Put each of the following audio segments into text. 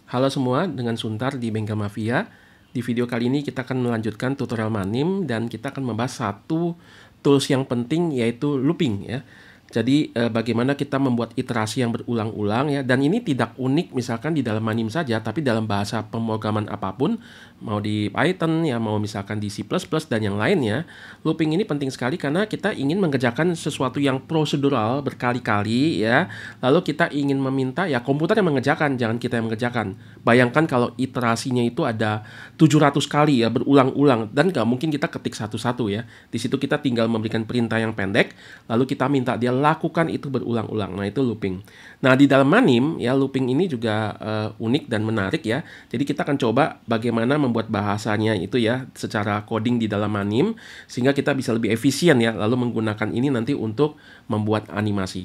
Halo semua, dengan Suntar di Bengkel Mafia. Di video kali ini kita akan melanjutkan tutorial Manim dan kita akan membahas satu tools yang penting yaitu looping ya. Jadi bagaimana kita membuat iterasi yang berulang-ulang ya, dan ini tidak unik misalkan di dalam Manim saja, tapi dalam bahasa pemrograman apapun, mau di Python ya, mau misalkan di C++ dan yang lainnya, looping ini penting sekali karena kita ingin mengerjakan sesuatu yang prosedural berkali-kali ya, lalu kita ingin meminta ya komputer yang mengerjakan, jangan kita yang mengerjakan. Bayangkan kalau iterasinya itu ada 700 kali ya, berulang-ulang, dan nggak mungkin kita ketik satu-satu ya. Di situ kita tinggal memberikan perintah yang pendek, lalu kita minta dia lakukan itu berulang-ulang. Nah, itu looping. Nah, di dalam Manim ya, looping ini juga unik dan menarik ya. Jadi kita akan coba bagaimana membuat bahasanya itu ya secara coding di dalam Manim sehingga kita bisa lebih efisien ya, lalu menggunakan ini nanti untuk membuat animasi.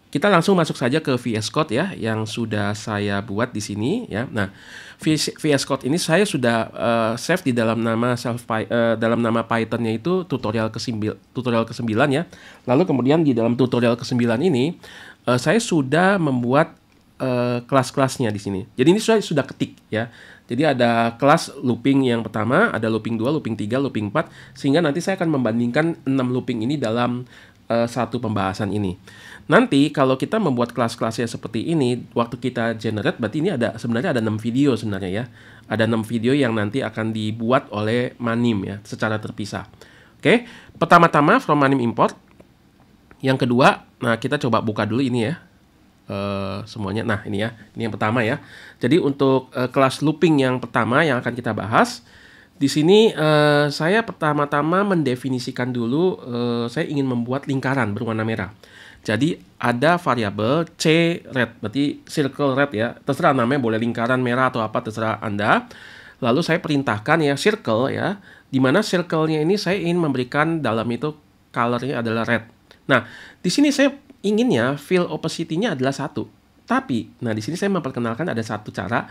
Kita langsung masuk saja ke VS Code ya yang sudah saya buat di sini ya. Nah, VS Code ini saya sudah save di dalam nama dalam nama Python-nya itu tutorial ke-9 ya. Lalu kemudian di dalam tutorial ke-9 ini saya sudah membuat kelas-kelasnya di sini. Jadi ini sudah ketik ya. Jadi ada kelas looping yang pertama, ada looping 2, looping 3, looping 4, sehingga nanti saya akan membandingkan 6 looping ini dalam satu pembahasan ini. Nanti kalau kita membuat kelas-kelasnya seperti ini, waktu kita generate, berarti ini sebenarnya ada 6 video sebenarnya ya. Ada 6 video yang nanti akan dibuat oleh Manim ya, secara terpisah. Oke, pertama-tama from Manim import. Yang kedua, nah kita coba buka dulu ini ya. Semuanya, nah ini ya, ini yang pertama ya. Jadi untuk kelas looping yang pertama yang akan kita bahas, di sini saya pertama-tama mendefinisikan dulu, saya ingin membuat lingkaran berwarna merah. Jadi ada variabel c red, berarti circle red ya, terserah namanya, boleh lingkaran merah atau apa terserah Anda. Lalu saya perintahkan ya circle ya, dimana circle-nya ini saya ingin memberikan dalam itu color-nya adalah red. Nah, di sini saya inginnya fill opacity-nya adalah 1. Tapi, nah di sini saya memperkenalkan ada satu cara.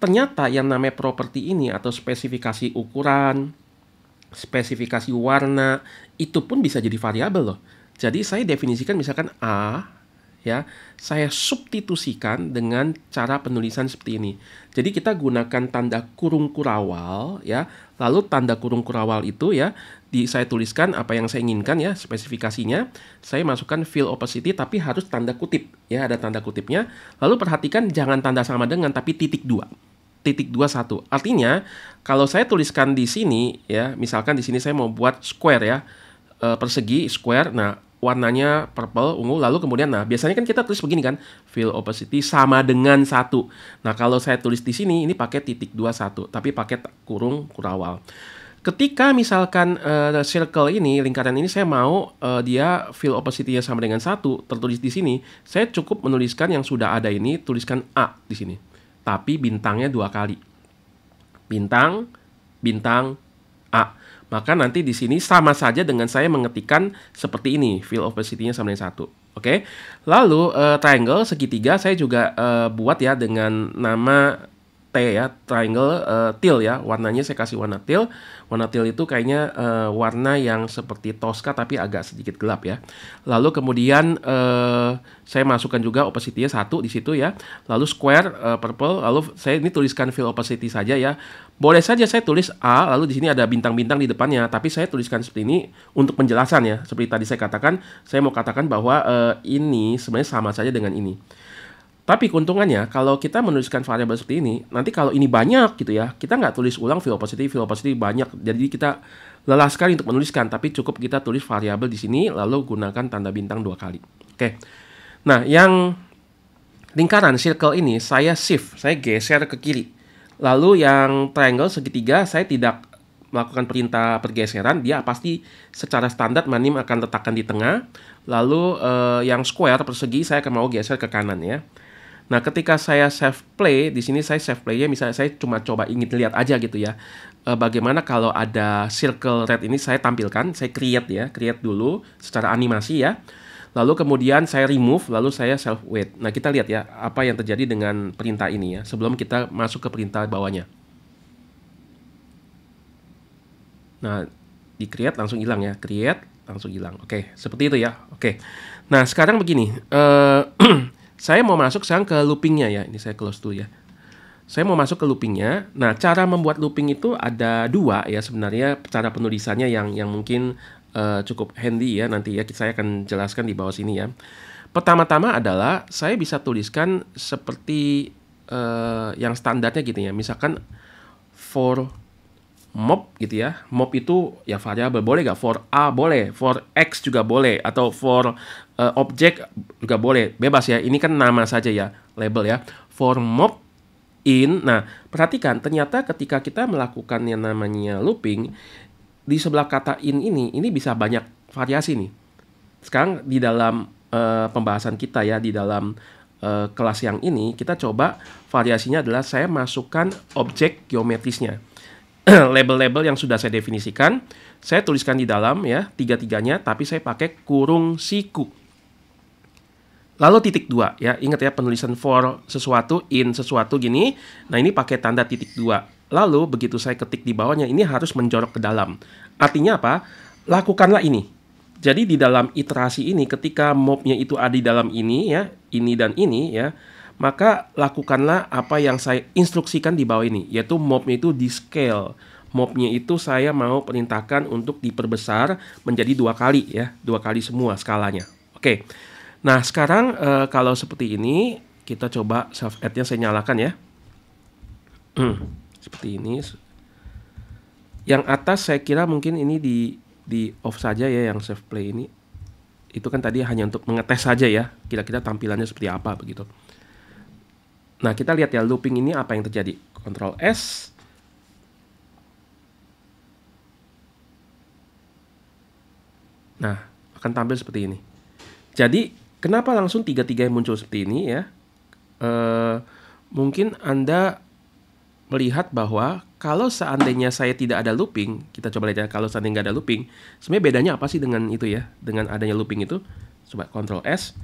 Ternyata yang namanya properti ini atau spesifikasi ukuran, spesifikasi warna, itu pun bisa jadi variabel loh. Jadi saya definisikan misalkan A ya, saya substitusikan dengan cara penulisan seperti ini. Jadi kita gunakan tanda kurung kurawal ya, lalu tanda kurung kurawal itu ya saya tuliskan apa yang saya inginkan ya, spesifikasinya. Saya masukkan fill opacity tapi harus tanda kutip ya, ada tanda kutipnya. Lalu perhatikan jangan tanda sama dengan tapi titik 2. Titik 21. Artinya kalau saya tuliskan di sini ya, misalkan di sini saya mau buat square ya, persegi square. Nah, warnanya purple, ungu, lalu kemudian nah biasanya kan kita tulis begini kan, fill opacity sama dengan 1. Nah, kalau saya tulis di sini ini pakai titik 21 tapi pakai kurung kurawal. Ketika misalkan circle ini, lingkaran ini saya mau dia fill opacity-nya sama dengan 1 tertulis di sini, saya cukup menuliskan yang sudah ada ini, tuliskan A di sini. Tapi bintangnya 2 kali. Bintang, bintang, A. Maka nanti di sini sama saja dengan saya mengetikkan seperti ini, fill opacity-nya sama dengan 1. Oke. Lalu triangle segitiga saya juga buat ya dengan nama T ya, triangle teal ya. Warnanya saya kasih warna teal. Warna teal itu kayaknya warna yang seperti Tosca tapi agak sedikit gelap ya. Lalu kemudian saya masukkan juga opacity-nya 1 di situ ya. Lalu square purple, lalu saya ini tuliskan fill opacity saja ya. Boleh saja saya tulis A, lalu di sini ada bintang-bintang di depannya, tapi saya tuliskan seperti ini untuk penjelasan ya. Seperti tadi saya katakan, saya mau katakan bahwa ini sebenarnya sama saja dengan ini. Tapi keuntungannya kalau kita menuliskan variabel seperti ini, nanti kalau ini banyak gitu ya, kita nggak tulis ulang fill opacity banyak. Jadi kita lelah sekali untuk menuliskan, tapi cukup kita tulis variabel di sini, lalu gunakan tanda bintang 2 kali. Oke. Nah, yang lingkaran circle ini saya shift, saya geser ke kiri. Lalu yang triangle segitiga saya tidak melakukan perintah pergeseran, dia pasti secara standar Manim akan letakkan di tengah. Lalu yang square persegi saya akan mau geser ke kanan ya. Nah, ketika saya save play, di sini saya save play-nya misalnya saya cuma coba ingin lihat aja gitu ya. Bagaimana kalau ada circle red ini saya tampilkan, saya create dulu secara animasi ya. Lalu kemudian saya remove, lalu saya self wait. Nah, kita lihat ya apa yang terjadi dengan perintah ini ya sebelum kita masuk ke perintah bawahnya. Nah, di create langsung hilang ya, create langsung hilang. Oke, seperti itu ya. Oke. Nah, sekarang begini. Saya mau masuk sekarang ke loopingnya ya. Ini saya close dulu ya. Saya mau masuk ke loopingnya. Nah, cara membuat looping itu ada dua ya sebenarnya, cara penulisannya yang mungkin cukup handy ya, nanti ya saya akan jelaskan di bawah sini ya. Pertama-tama adalah saya bisa tuliskan seperti yang standarnya gitu ya. Misalkan for mop gitu ya. Mop itu ya variabel, boleh nggak? For A boleh, for X juga boleh, atau for objek juga boleh. Bebas ya, ini kan nama saja ya, label ya. For mop in, nah perhatikan ternyata ketika kita melakukan yang namanya looping, di sebelah kata in ini bisa banyak variasi nih. Sekarang di dalam pembahasan kita ya, di dalam kelas yang ini, kita coba variasinya adalah saya masukkan objek geometrisnya. Label-label yang sudah saya definisikan, saya tuliskan di dalam ya, tiga-tiganya, tapi saya pakai kurung siku. Lalu titik 2 ya, ingat ya penulisan for sesuatu, in sesuatu gini, nah ini pakai tanda titik 2. Lalu begitu saya ketik di bawahnya, ini harus menjorok ke dalam. Artinya apa? Lakukanlah ini. Jadi di dalam iterasi ini, ketika mobnya itu ada di dalam ini ya, ini dan ini ya, maka lakukanlah apa yang saya instruksikan di bawah ini, yaitu mobnya itu di scale. Mobnya itu saya mau perintahkan untuk diperbesar menjadi 2 kali ya, 2 kali semua skalanya. Oke. Nah sekarang kalau seperti ini, kita coba self add-nya saya nyalakan ya. Seperti ini. Yang atas saya kira mungkin ini di off saja ya, yang save play ini. Itu kan tadi hanya untuk mengetes saja ya, kira-kira tampilannya seperti apa begitu. Nah, kita lihat ya looping ini apa yang terjadi. Ctrl S. Nah, akan tampil seperti ini. Jadi, kenapa langsung tiga-tiga yang muncul seperti ini ya? Mungkin Anda melihat bahwa kalau seandainya saya tidak ada looping, kita coba lihat ya, kalau seandainya nggak ada looping, sebenarnya bedanya apa sih dengan itu ya? Dengan adanya looping itu, coba Ctrl S.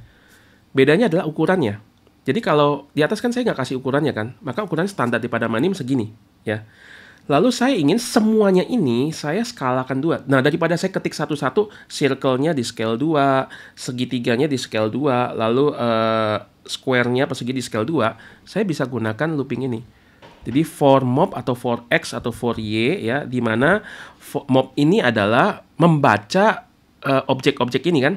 Bedanya adalah ukurannya. Jadi kalau di atas kan saya nggak kasih ukurannya kan, maka ukuran standar daripada manim segini ya. Lalu saya ingin semuanya ini saya skalakan 2. Nah daripada saya ketik satu-satu, circle-nya di scale 2, segitiganya di scale 2, lalu square-nya persegi di scale 2, saya bisa gunakan looping ini. Jadi for mob atau for X atau for Y ya, di mana mob ini adalah membaca objek-objek ini kan.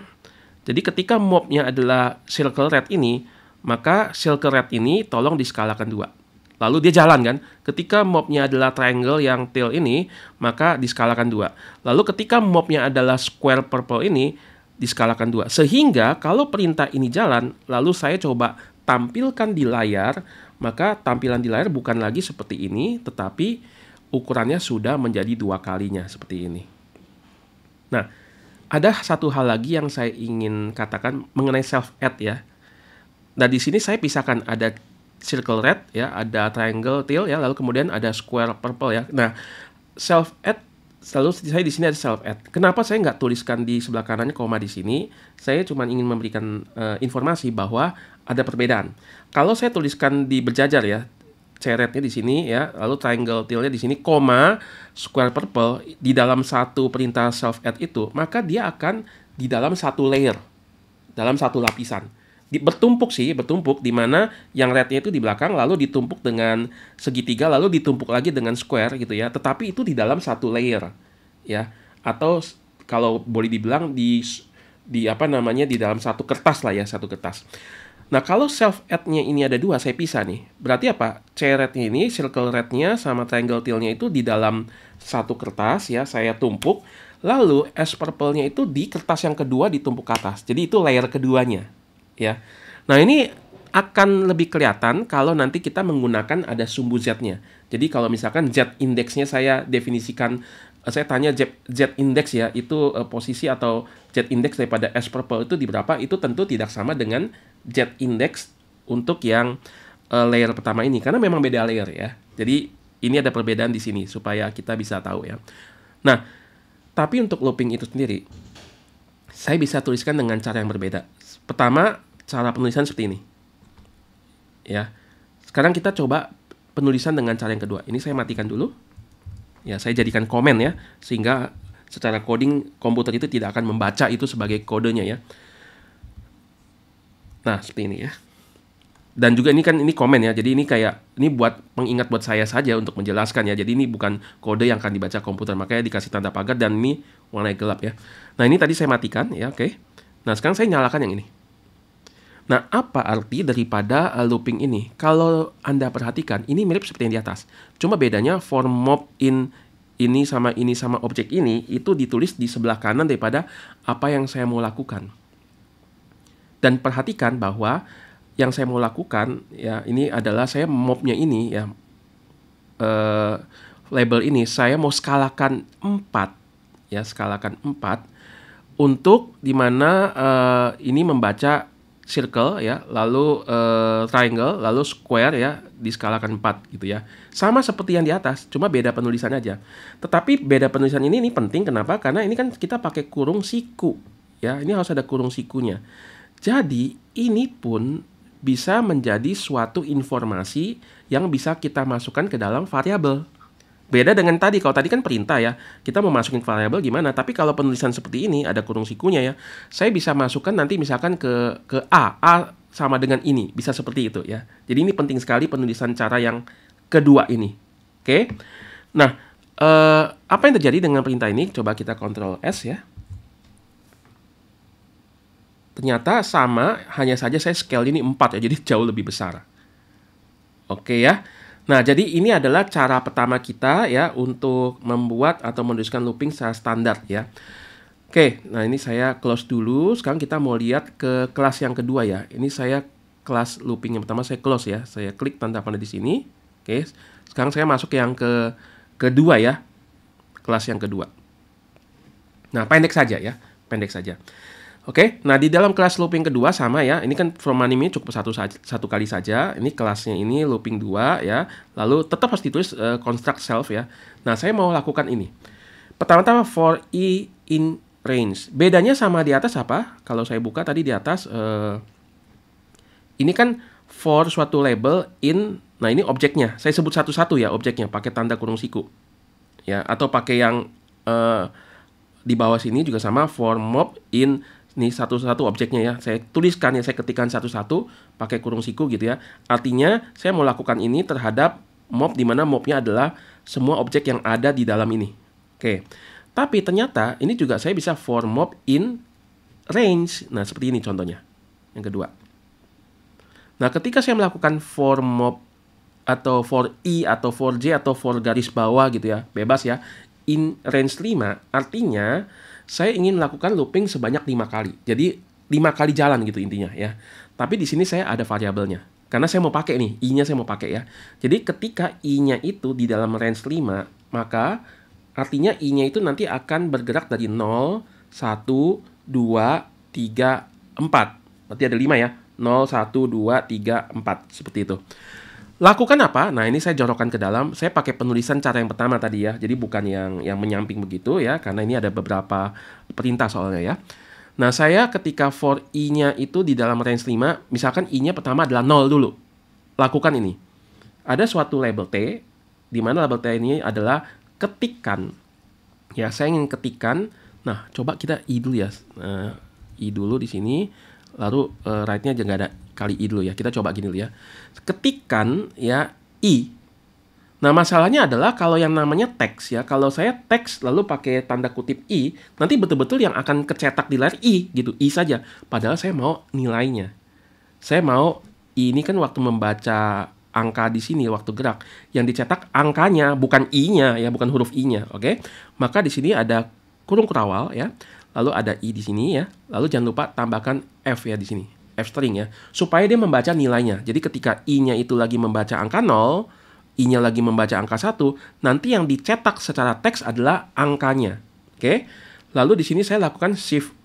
Jadi ketika mobnya adalah circle red ini, maka circle red ini tolong diskalakan 2. Lalu dia jalan kan. Ketika mobnya adalah triangle yang tail ini, maka diskalakan 2. Lalu ketika mobnya adalah square purple ini, diskalakan 2. Sehingga kalau perintah ini jalan, lalu saya coba tampilkan di layar, maka tampilan di layar bukan lagi seperti ini, tetapi ukurannya sudah menjadi 2 kalinya seperti ini. Nah, ada satu hal lagi yang saya ingin katakan mengenai self add ya. Nah, di sini saya pisahkan ada circle red ya, ada triangle tail ya, lalu kemudian ada square purple ya. Nah, self add selalu saya di sini ada self add. Kenapa saya nggak tuliskan di sebelah kanannya koma di sini? Saya cuma ingin memberikan informasi bahwa ada perbedaan. Kalau saya tuliskan di berjajar ya, caretnya di sini ya, lalu triangle tailnya di sini, koma square purple di dalam satu perintah self add itu, maka dia akan di dalam satu layer, dalam satu lapisan. Bertumpuk di mana yang rednya itu di belakang, lalu ditumpuk dengan segitiga, lalu ditumpuk lagi dengan square gitu ya. Tetapi itu di dalam satu layer ya, atau kalau boleh dibilang di apa namanya, di dalam satu kertas lah ya, satu kertas. Nah kalau self add-nya ini ada 2, saya pisah nih. Berarti apa? C-rednya ini, circle rednya sama triangle tail-nya itu di dalam satu kertas ya, saya tumpuk. Lalu S purple-nya itu di kertas yang kedua ditumpuk ke atas. Jadi itu layer keduanya. Ya, nah ini akan lebih kelihatan kalau nanti kita menggunakan ada sumbu Z-nya. Jadi kalau misalkan Z indeksnya saya definisikan, saya tanya Z indeks ya, itu posisi atau Z indeks daripada S purple itu di berapa, itu tentu tidak sama dengan Z indeks untuk yang layer pertama ini, karena memang beda layer ya. Jadi ini ada perbedaan di sini supaya kita bisa tahu ya. Nah, tapi untuk looping itu sendiri, saya bisa tuliskan dengan cara yang berbeda. Pertama, cara penulisan seperti ini. Ya. Sekarang kita coba penulisan dengan cara yang kedua. Ini saya matikan dulu. Ya, saya jadikan komen ya, sehingga secara coding komputer itu tidak akan membaca itu sebagai kodenya ya. Nah, seperti ini ya. Dan juga ini komen ya, jadi ini kayak ini buat pengingat buat saya saja untuk menjelaskan ya. Jadi ini bukan kode yang akan dibaca komputer, makanya dikasih tanda pagar dan ini warna gelap ya. Nah ini tadi saya matikan ya, oke. Nah sekarang saya nyalakan yang ini. Nah apa arti daripada looping ini? Kalau Anda perhatikan ini mirip seperti yang di atas, cuma bedanya for mob in ini sama objek ini itu ditulis di sebelah kanan daripada apa yang saya mau lakukan. Dan perhatikan bahwa yang saya mau lakukan ya ini adalah saya mobnya ini ya, label ini saya mau skalakan 4 ya, skalakan 4 untuk dimana ini membaca circle ya, lalu triangle, lalu square ya, diskalakan 4 gitu ya. Sama seperti yang di atas, cuma beda penulisan aja. Tetapi beda penulisan ini penting, kenapa? Karena ini kan kita pakai kurung siku ya, ini harus ada kurung sikunya. Jadi ini pun bisa menjadi suatu informasi yang bisa kita masukkan ke dalam variabel. Beda dengan tadi, kalau tadi kan perintah ya, kita mau masukin variabel gimana, tapi kalau penulisan seperti ini, ada kurung sikunya ya, saya bisa masukkan nanti misalkan ke A sama dengan ini, bisa seperti itu ya. Jadi ini penting sekali penulisan cara yang kedua ini. Oke. Nah, apa yang terjadi dengan perintah ini? Coba kita Ctrl S ya. Ternyata sama, hanya saja saya scale ini 4 ya, jadi jauh lebih besar. Oke ya. Nah, jadi ini adalah cara pertama kita ya untuk membuat atau menuliskan looping secara standar ya. Oke, nah ini saya close dulu. Sekarang kita mau lihat ke kelas yang kedua ya. Ini saya kelas looping yang pertama saya close ya. Saya klik tanda panah di sini. Oke, sekarang saya masuk yang kedua ya. Kelas yang kedua. Nah, pendek saja ya, pendek saja. Oke, nah di dalam kelas looping kedua sama ya, ini kan from manim ini cukup satu kali saja, ini kelasnya ini looping 2 ya, lalu tetap harus ditulis construct self ya. Nah saya mau lakukan ini. Pertama-tama for i in range, bedanya sama di atas apa? Kalau saya buka tadi di atas, ini kan for suatu label in, nah ini objeknya, saya sebut satu-satu ya objeknya, pakai tanda kurung siku. Ya, atau pakai yang di bawah sini juga sama for mob in, ini satu-satu objeknya ya, saya tuliskan ya, saya ketikkan satu-satu pakai kurung siku gitu ya. Artinya saya mau lakukan ini terhadap mob, di mana mobnya adalah semua objek yang ada di dalam ini. Oke, tapi ternyata ini juga saya bisa for mob in range. Nah seperti ini contohnya yang kedua. Nah ketika saya melakukan for mob atau for i atau for j atau for garis bawah gitu ya, bebas ya, in range 5, artinya saya ingin melakukan looping sebanyak 5 kali. Jadi 5 kali jalan gitu intinya ya. Tapi di sini saya ada variabelnya. Karena saya mau pakai nih, i-nya saya mau pakai ya. Jadi ketika i-nya itu di dalam range 5, maka artinya i-nya itu nanti akan bergerak dari 0, 1, 2, 3, 4. Berarti ada 5 ya. 0, 1, 2, 3, 4. Seperti itu. Lakukan apa? Nah ini saya jorokkan ke dalam. Saya pakai penulisan cara yang pertama tadi ya. Jadi bukan yang menyamping begitu ya. Karena ini ada beberapa perintah soalnya ya. Nah saya ketika for i-nya itu di dalam range 5. Misalkan i-nya pertama adalah 0 dulu. Lakukan ini. Ada suatu label t. Dimana label t ini adalah ketikan. Ya saya ingin ketikan. Nah coba kita i dulu ya. I dulu di sini. Lalu right-nya aja nggak ada kali i dulu ya. Kita coba gini dulu ya. Ketikan ya i. Nah masalahnya adalah kalau yang namanya teks ya. Kalau saya teks lalu pakai tanda kutip i, nanti betul-betul yang akan kecetak di layar i gitu. I saja. Padahal saya mau nilainya. Saya mau i ini kan waktu membaca angka di sini waktu gerak. Yang dicetak angkanya bukan i-nya ya, bukan huruf i-nya. Oke. Maka di sini ada kurung kurawal ya. Lalu ada i di sini ya. Lalu jangan lupa tambahkan f ya di sini. F string ya. Supaya dia membaca nilainya. Jadi ketika i-nya itu lagi membaca angka 0, i-nya lagi membaca angka 1, nanti yang dicetak secara teks adalah angkanya. Oke. Lalu di sini saya lakukan shift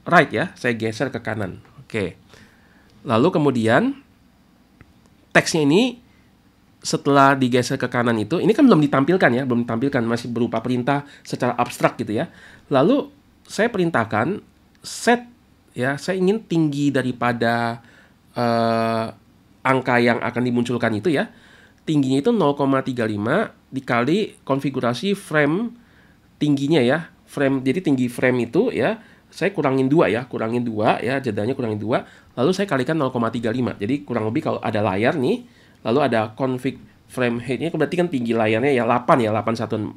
right ya. Saya geser ke kanan. Oke. Lalu kemudian teksnya ini setelah digeser ke kanan itu, ini kan belum ditampilkan ya, belum ditampilkan, masih berupa perintah secara abstrak gitu ya. Lalu saya perintahkan set ya, saya ingin tinggi daripada angka yang akan dimunculkan itu ya. Tingginya itu 0,35 dikali konfigurasi frame tingginya ya. Frame, jadi tinggi frame itu ya saya kurangin 2 ya, jedanya kurangin 2, lalu saya kalikan 0,35. Jadi kurang lebih kalau ada layar nih, lalu ada config frame height-nya, berarti kan tinggi layarnya ya 8 ya, 8 satuan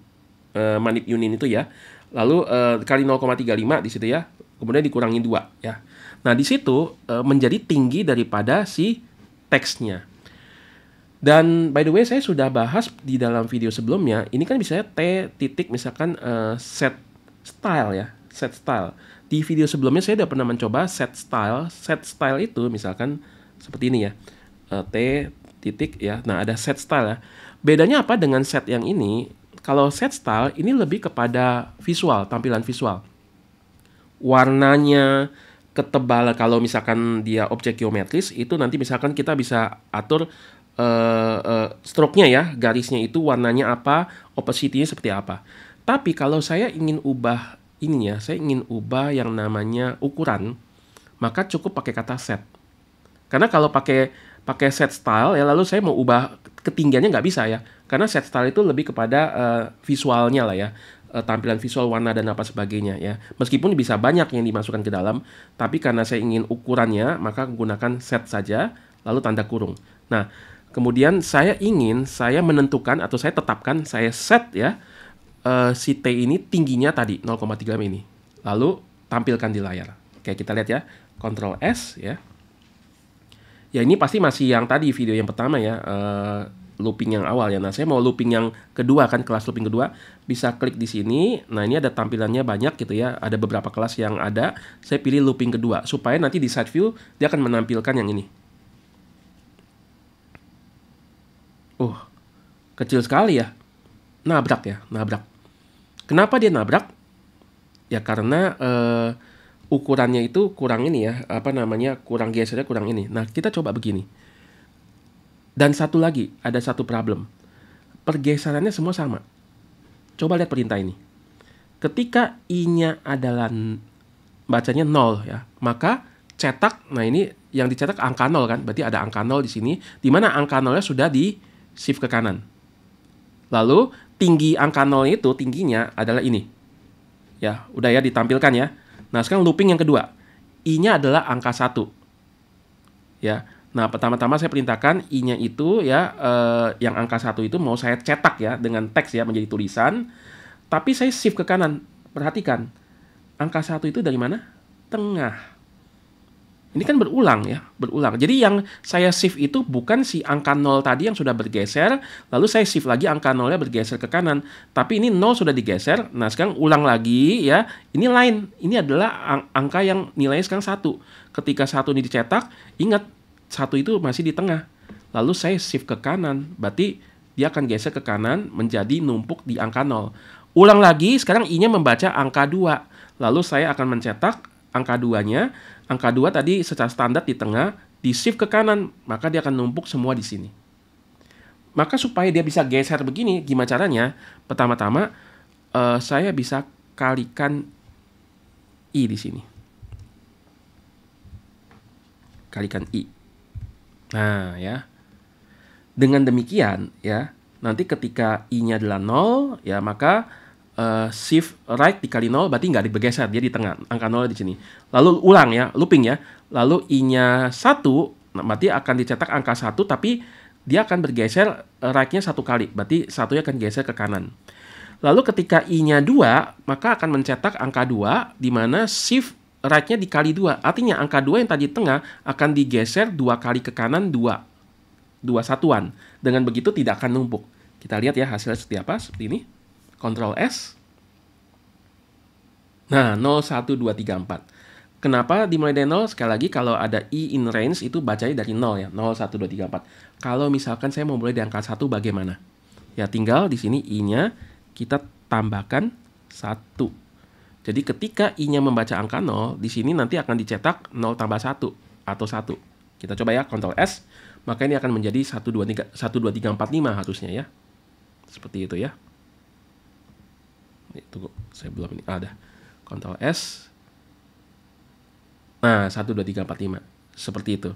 manip unit itu ya. Lalu kali 0,35 di situ ya, kemudian dikurangin 2 ya. Nah, di situ menjadi tinggi daripada si teksnya. Dan by the way, saya sudah bahas di dalam video sebelumnya, ini kan bisa T titik misalkan set style ya, set style. Di video sebelumnya saya udah pernah mencoba set style. Set style itu misalkan seperti ini ya, T titik ya. Nah, ada set style ya. Bedanya apa dengan set yang ini? Kalau set style ini lebih kepada visual, tampilan visual. Warnanya, ketebalan, kalau misalkan dia objek geometris, itu nanti misalkan kita bisa atur stroke-nya ya, garisnya itu warnanya apa, opacity-nya seperti apa. Tapi kalau saya ingin ubah ininya, saya ingin ubah yang namanya ukuran, maka cukup pakai kata set. Karena kalau pakai set style ya, lalu saya mau ubah ketinggiannya nggak bisa ya. Karena set style itu lebih kepada visualnya lah ya, tampilan visual, warna dan apa sebagainya ya. Meskipun bisa banyak yang dimasukkan ke dalam, tapi karena saya ingin ukurannya, maka gunakan set saja, lalu tanda kurung. Nah, kemudian saya menentukan atau saya tetapkan, saya set ya, si T ini tingginya tadi 0,35 ini. Lalu tampilkan di layar. Oke, kita lihat ya. Ctrl S ya. Ya, ini pasti masih yang tadi video yang pertama ya, looping yang awal ya. Nah, saya mau looping yang kedua kan, kelas looping kedua. Bisa klik di sini. Nah, ini ada tampilannya banyak gitu ya. Ada beberapa kelas yang ada. Saya pilih looping kedua supaya nanti di side view dia akan menampilkan yang ini. Kecil sekali ya. Nabrak ya, nabrak. Kenapa dia nabrak? Ya karena ukurannya itu kurang ini ya, kurang gesernya, kurang ini. Nah, kita coba begini. Dan satu lagi, ada satu problem. Pergeserannya semua sama. Coba lihat perintah ini. Ketika I-nya adalah bacanya 0 ya, maka cetak, nah ini yang dicetak angka 0 kan, berarti ada angka 0 di sini, di mana angka 0-nya sudah di shift ke kanan. Lalu tinggi angka 0 itu, tingginya adalah ini. Ya, udah ya ditampilkan ya. Nah, sekarang looping yang kedua. I-nya adalah angka 1. Ya. Nah, pertama-tama saya perintahkan I-nya itu ya, yang angka 1 itu mau saya cetak ya dengan teks ya, menjadi tulisan. Tapi saya shift ke kanan. Perhatikan. Angka 1 itu dari mana? Tengah. Ini kan berulang ya, berulang. Jadi yang saya shift itu bukan si angka 0 tadi yang sudah bergeser, lalu saya shift lagi angka 0-nya bergeser ke kanan. Tapi ini 0 sudah digeser, nah sekarang ulang lagi ya, ini lain. Ini adalah angka yang nilainya sekarang 1. Ketika 1 ini dicetak, ingat 1 itu masih di tengah. Lalu saya shift ke kanan, berarti dia akan geser ke kanan menjadi numpuk di angka 0. Ulang lagi, sekarang I-nya membaca angka 2. Lalu saya akan mencetak angka 2-nya. Angka 2 tadi secara standar di tengah, di shift ke kanan, maka dia akan numpuk semua di sini. Maka supaya dia bisa geser begini, gimana caranya? Pertama-tama, saya bisa kalikan I di sini. Kalikan I. Nah, ya. Dengan demikian, ya, nanti ketika I-nya adalah 0, ya, maka shift right dikali 0 berarti nggak bergeser, dia di tengah, angka 0 di sini. Lalu ulang ya, looping ya. Lalu I-nya 1, nah, berarti akan dicetak angka 1, tapi dia akan bergeser right-nya 1 kali, berarti 1-nya akan geser ke kanan. Lalu ketika I-nya 2, maka akan mencetak angka 2, di mana shift right-nya dikali 2. Artinya angka 2 yang tadi tengah akan digeser 2 kali ke kanan, 2 satuan. Dengan begitu tidak akan numpuk. Kita lihat ya hasilnya seperti apa, seperti ini. Ctrl S. Nah, 0, 1, 2, 3, 4. Kenapa dimulai dari 0? Sekali lagi, kalau ada I in range itu bacanya dari 0 ya. 0, 1, 2, 3, 4. Kalau misalkan saya mau mulai dari angka 1 bagaimana? Ya, tinggal di sini I-nya kita tambahkan 1. Jadi ketika I-nya membaca angka 0, di sini nanti akan dicetak 0 tambah 1 atau 1. Kita coba ya, Ctrl S. Maka ini akan menjadi 1, 2, 3, 4, 5 harusnya ya. Seperti itu ya. Tunggu, saya belum ini. Ada. Ctrl S. Nah, 1, 2, 3, 4, 5. Seperti itu.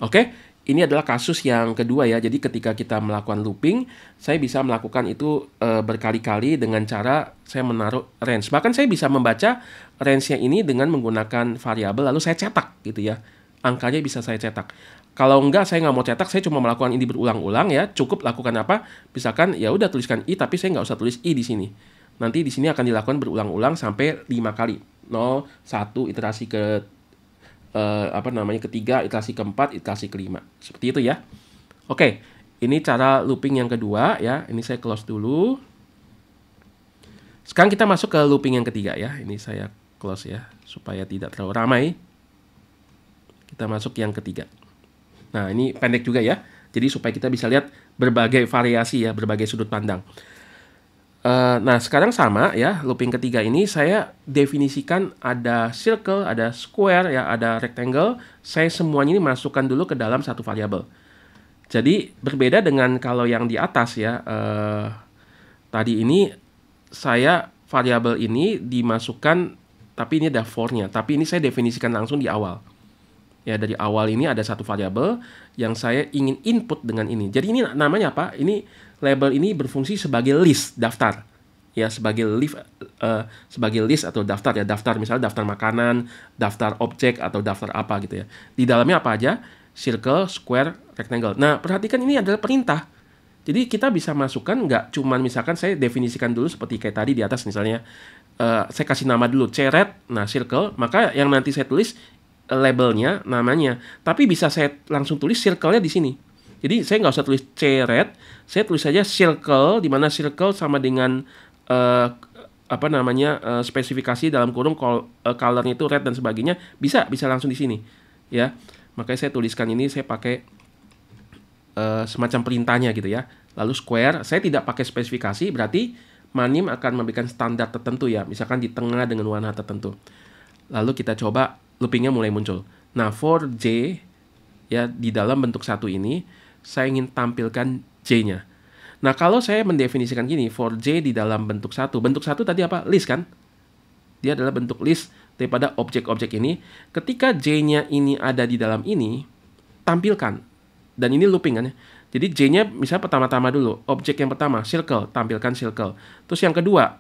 Oke, ini adalah kasus yang kedua ya. Jadi ketika kita melakukan looping, saya bisa melakukan itu berkali-kali dengan cara saya menaruh range. Bahkan saya bisa membaca range-nya ini dengan menggunakan variabel lalu saya cetak gitu ya. Angkanya bisa saya cetak. Kalau enggak saya nggak mau cetak, saya cuma melakukan ini berulang-ulang ya. Cukup lakukan apa? Misalkan ya udah tuliskan i tapi saya nggak usah tulis i di sini. Nanti di sini akan dilakukan berulang-ulang sampai 5 kali. 0, 1, iterasi ketiga, iterasi keempat, iterasi kelima. Seperti itu ya. Oke, ini cara looping yang kedua ya. Ini saya close dulu. Sekarang kita masuk ke looping yang ketiga ya. Ini saya close ya, supaya tidak terlalu ramai. Kita masuk yang ketiga. Nah, ini pendek juga ya. Jadi supaya kita bisa lihat berbagai variasi ya, berbagai sudut pandang. Nah, sekarang sama ya, looping ketiga ini saya definisikan ada circle, ada square, ya, ada rectangle. Saya semuanya ini masukkan dulu ke dalam satu variabel. Jadi berbeda dengan kalau yang di atas ya, tadi ini saya variabel ini dimasukkan, tapi ini ada for-nya. Tapi ini saya definisikan langsung di awal. Ya, dari awal ini ada satu variabel yang saya ingin input dengan ini. Jadi ini namanya apa? Ini label ini berfungsi sebagai list, daftar. Ya, sebagai list atau daftar ya. Daftar misalnya daftar makanan, daftar objek atau daftar apa gitu ya. Di dalamnya apa aja? Circle, square, rectangle. Nah, perhatikan ini adalah perintah. Jadi kita bisa masukkan nggak cuman misalkan saya definisikan dulu seperti kayak tadi di atas misalnya. Saya kasih nama dulu ceret, nah circle, maka yang nanti saya tulis labelnya, namanya. Tapi bisa saya langsung tulis circle-nya di sini. Jadi saya nggak usah tulis ceret, saya tulis saja circle, di mana circle sama dengan spesifikasi dalam kurung color-nya itu red dan sebagainya, bisa langsung di sini. Ya, makanya saya tuliskan ini, saya pakai semacam perintahnya gitu ya. Lalu square, saya tidak pakai spesifikasi, berarti Manim akan memberikan standar tertentu ya, misalkan di tengah dengan warna tertentu. Lalu kita coba loopingnya mulai muncul. Nah, for J ya di dalam bentuk satu ini saya ingin tampilkan J-nya. Nah, kalau saya mendefinisikan gini, for J di dalam bentuk satu tadi apa? List kan? Dia adalah bentuk list daripada objek-objek ini. Ketika J-nya ini ada di dalam ini, tampilkan. Dan ini looping kan ya. Jadi J-nya misalnya pertama-tama dulu, objek yang pertama, circle, tampilkan circle. Terus yang kedua,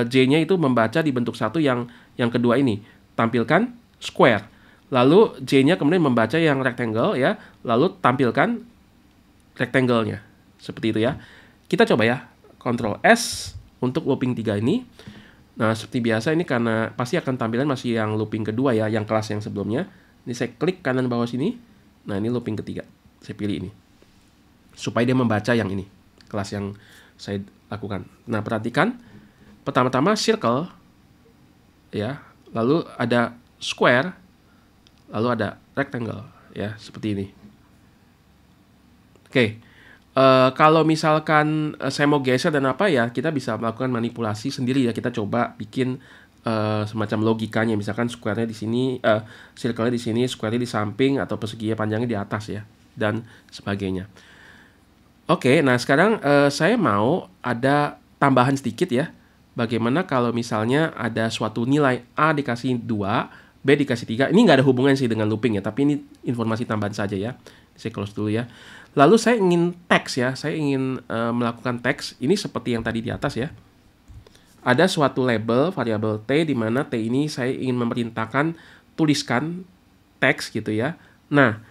J-nya itu membaca di bentuk satu yang kedua ini, tampilkan square. Lalu J-nya kemudian membaca yang rectangle ya, lalu tampilkan rectangle-nya. Seperti itu ya. Kita coba ya, Ctrl S untuk looping 3 ini. Nah, seperti biasa ini karena pasti akan tampilan masih yang looping kedua ya, yang kelas yang sebelumnya. Ini saya klik kanan bawah sini. Nah, ini looping ketiga. Saya pilih ini. Supaya dia membaca yang ini, kelas yang saya lakukan. Nah, perhatikan. Pertama-tama circle ya, lalu ada square, lalu ada rectangle ya, seperti ini. Oke. Kalau misalkan saya mau geser dan apa ya, kita bisa melakukan manipulasi sendiri ya. Kita coba bikin semacam logikanya, misalkan square-nya di sini, circle-nya di sini, square-nya di samping atau persegi panjangnya di atas ya, dan sebagainya. Oke, nah sekarang saya mau ada tambahan sedikit ya. Bagaimana kalau misalnya ada suatu nilai A dikasih 2, B dikasih 3. Ini nggak ada hubungan sih dengan looping ya, tapi ini informasi tambahan saja ya. Saya close dulu ya. Lalu saya ingin teks ya, saya ingin melakukan teks. Ini seperti yang tadi di atas ya. Ada suatu label, variabel T, di mana T ini saya ingin memerintahkan tuliskan teks gitu ya. Nah,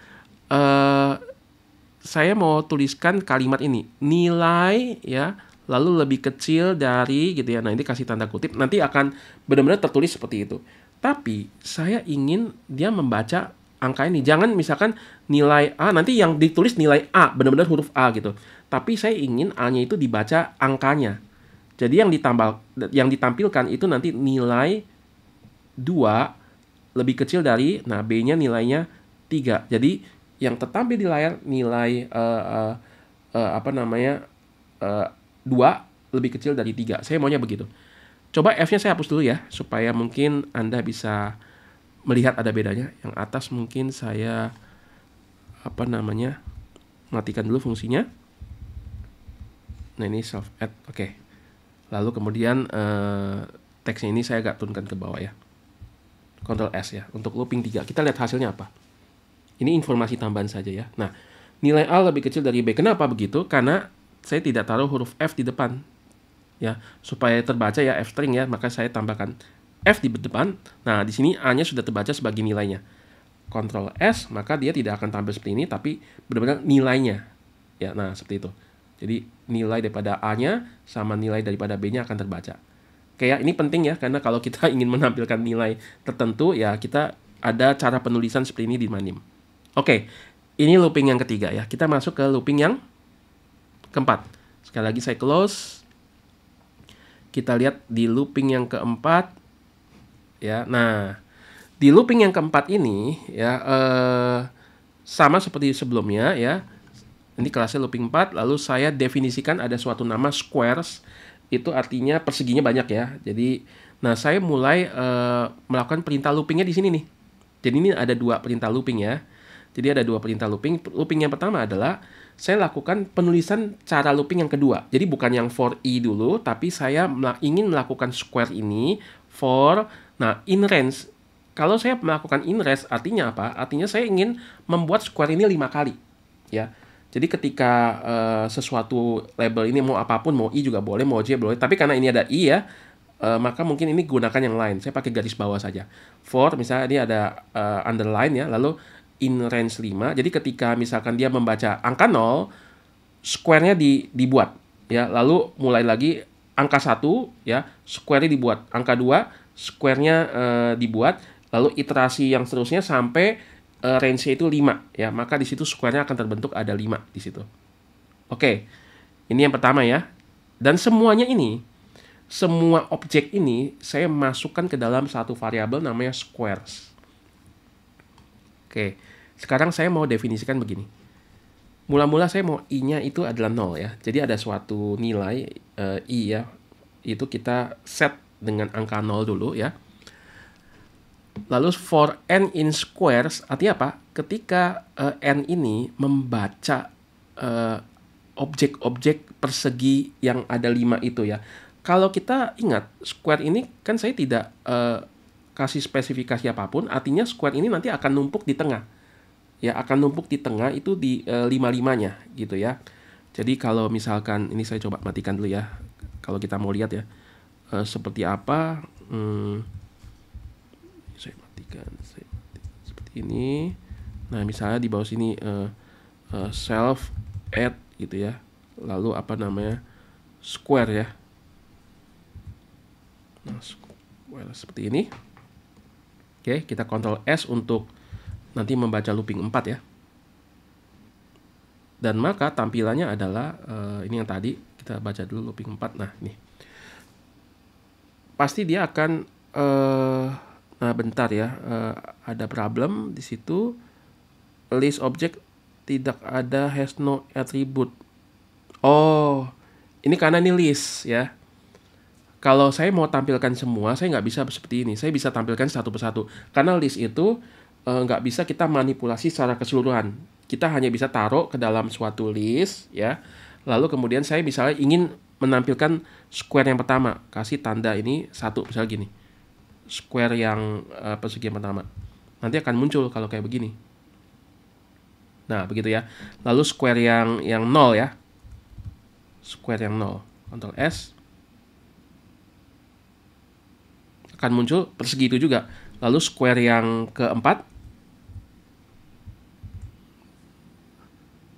saya mau tuliskan kalimat ini, nilai ya, lalu lebih kecil dari gitu ya. Nah, ini kasih tanda kutip, nanti akan benar-benar tertulis seperti itu. Tapi saya ingin dia membaca angka ini. Jangan misalkan nilai A, nanti yang ditulis nilai A, benar-benar huruf A gitu. Tapi saya ingin A-nya itu dibaca angkanya. Jadi yang ditampilkan itu nanti nilai 2 lebih kecil dari, nah B-nya nilainya 3. Jadi yang tertampil di layar nilai 2 lebih kecil dari 3. Saya maunya begitu. Coba F-nya saya hapus dulu ya, supaya mungkin Anda bisa melihat ada bedanya. Yang atas mungkin saya matikan dulu fungsinya. Nah, ini self add. Oke. Lalu kemudian teksnya ini saya agak turunkan ke bawah ya. Ctrl S ya untuk looping 3. Kita lihat hasilnya apa. Ini informasi tambahan saja ya. Nah, nilai A lebih kecil dari B. Kenapa begitu? Karena saya tidak taruh huruf F di depan. Ya, supaya terbaca ya F string ya, maka saya tambahkan F di depan. Nah, di sini A-nya sudah terbaca sebagai nilainya. Ctrl S, maka dia tidak akan tampil seperti ini, tapi benar-benar nilainya. Ya, nah seperti itu. Jadi nilai daripada A-nya sama nilai daripada B-nya akan terbaca. Kayak ini penting ya, karena kalau kita ingin menampilkan nilai tertentu, ya kita ada cara penulisan seperti ini di Manim. Oke, ini looping yang ketiga ya. Kita masuk ke looping yang keempat. Sekali lagi saya close. Kita lihat di looping yang keempat. Ya, nah di looping yang keempat ini ya sama seperti sebelumnya ya. Ini kelasnya looping 4, lalu saya definisikan ada suatu nama squares, itu artinya perseginya banyak ya. Jadi, nah saya mulai melakukan perintah loopingnya di sini nih. Jadi ini ada dua perintah looping ya. Jadi ada dua perintah looping. Looping yang pertama adalah saya lakukan penulisan cara looping yang kedua. Jadi bukan yang for i dulu, tapi saya ingin melakukan square ini for, nah in range. Kalau saya melakukan in range artinya apa? Artinya saya ingin membuat square ini 5 kali ya. Jadi ketika sesuatu label ini mau apapun, mau i juga boleh, mau j boleh. Tapi karena ini ada i ya, maka mungkin ini gunakan yang lain. Saya pakai garis bawah saja. For misalnya ini ada underline ya, lalu in range 5. Jadi ketika misalkan dia membaca angka 0, square-nya dibuat ya. Lalu mulai lagi angka 1 ya, square-nya dibuat. Angka 2, square-nya dibuat. Lalu iterasi yang seterusnya sampai range-nya itu 5 ya, maka di situ square-nya akan terbentuk ada 5 di situ. Oke. Ini yang pertama ya. Dan semuanya ini, semua objek ini saya masukkan ke dalam satu variabel namanya squares. Oke. Sekarang saya mau definisikan begini. Mula-mula saya mau i-nya itu adalah 0 ya. Jadi ada suatu nilai i ya. Itu kita set dengan angka 0 dulu ya. Lalu for n in squares artinya apa? Ketika n ini membaca objek-objek persegi yang ada 5 itu ya. Kalau kita ingat square ini kan saya tidak kasih spesifikasi apapun, artinya square ini nanti akan numpuk di tengah. Ya, akan numpuk di tengah itu di 5-5-nya gitu ya. Jadi kalau misalkan ini saya coba matikan dulu ya. Kalau kita mau lihat ya seperti apa saya matikan seperti ini. Nah misalnya di bawah sini self add gitu ya, lalu apa namanya square ya. Nah square seperti ini. Oke, kita Ctrl S untuk nanti membaca looping 4 ya. Dan maka tampilannya adalah ini yang tadi kita baca dulu looping 4. Nah nih pasti dia akan nah bentar ya, ada problem di situ. List object tidak ada, has no attribute. Oh, ini karena ini list ya. Kalau saya mau tampilkan semua, saya nggak bisa seperti ini. Saya bisa tampilkan satu persatu. Karena list itu nggak bisa kita manipulasi secara keseluruhan. Kita hanya bisa taruh ke dalam suatu list ya. Lalu kemudian saya misalnya ingin menampilkan square yang pertama, kasih tanda ini 1 misalnya gini. Square yang persegi yang pertama nanti akan muncul kalau kayak begini. Nah begitu ya. Lalu square yang 0 ya, square yang 0, Ctrl S, akan muncul persegi itu juga. Lalu square yang keempat,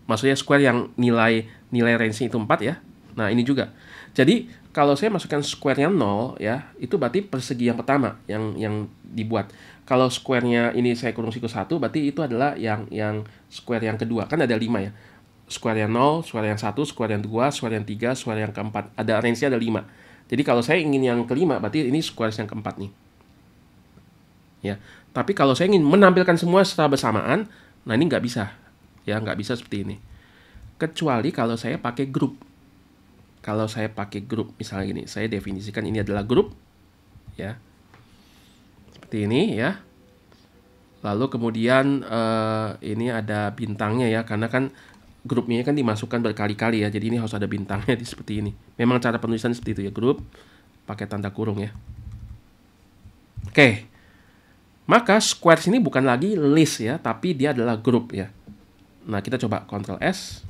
maksudnya square yang nilai range-nya itu 4 ya. Nah ini juga. Jadi kalau saya masukkan square yang 0 ya, itu berarti persegi yang pertama yang dibuat. Kalau square-nya ini saya kurung siku 1, berarti itu adalah yang square yang kedua. Kan ada 5 ya. Square yang 0, square yang 1, square yang 2, square yang 3, square yang keempat. Ada range-nya ada 5. Jadi kalau saya ingin yang kelima, berarti ini square yang keempat nih. Ya. Tapi kalau saya ingin menampilkan semua secara bersamaan, nah ini nggak bisa. Ya, nggak bisa seperti ini. Kecuali kalau saya pakai grup. Kalau saya pakai grup, misalnya gini, saya definisikan ini adalah grup, ya, seperti ini, ya. Lalu kemudian ini ada bintangnya ya, karena kan grupnya kan dimasukkan berkali-kali ya, jadi ini harus ada bintangnya seperti ini. Memang cara penulisan seperti itu ya, grup pakai tanda kurung ya. Oke, Maka squares ini bukan lagi list ya, tapi dia adalah grup ya. Nah, kita coba Ctrl S.